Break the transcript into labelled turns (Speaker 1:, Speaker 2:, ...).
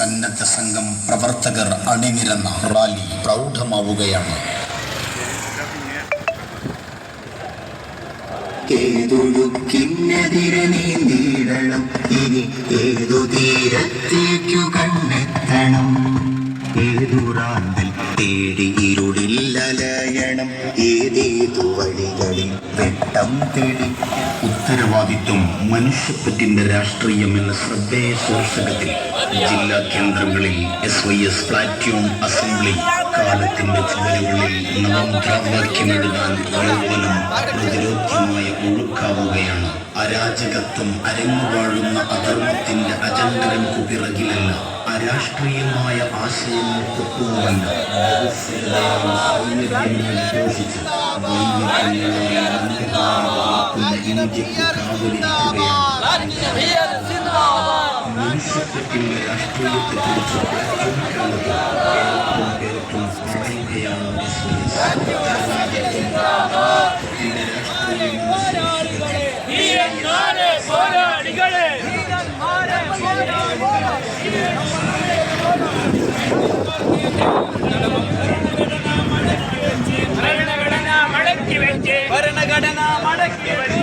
Speaker 1: സന്നദ്ധ സംഘം പ്രവർത്തകർ അണിനിരന്ന റാലി പ്രൗഢമാവുകയാണ്.
Speaker 2: ഏതൊഴുക്കിനെതിരെ നീന്തിടണം, ഇനി ഏതു തീരത്തേക്കു കണ്ടെത്തണം, ഏതുറാന്തൽ തേടി ഇരുളിൽ അലയണം, ഏതേതു വഴികളിൽ വെട്ടം തേടി.
Speaker 1: ഉത്തരവാദിത്വം മനുഷ്യപ്പറ്റിന്റെ രാഷ്ട്രീയം എന്ന ശ്രദ്ധേയ ശീർഷകത്തിൽ ജില്ലാ കേന്ദ്രങ്ങളിൽ SYS പ്ലാറ്റ്യൂൺ അസംബ്ലി കാലത്തിന്റെ ചുവരുകളിൽ നവമുദ്രാവാക്യമെഴുതാൻ യൗവനം പ്രതിരോധ്യമായ ഒഴുക്കാവുകയാണ്. അരാജകത്വം അരങ്ങുവാഴുന്ന അധർമ്മത്തിന്റെ അജണ്ടകൾക്കു പിറകിലല്ല, അരാഷ്ട്രീയമായ ആശയങ്ങൾക്കൊപ്പവുമല്ല, ഘോഷിച്ച് മനുഷ്യത്വത്തിന്റെ രാഷ്ട്രീയത്തെക്കുറിച്ച്
Speaker 3: ഭരണഘടന മടക്കി വെച്ച്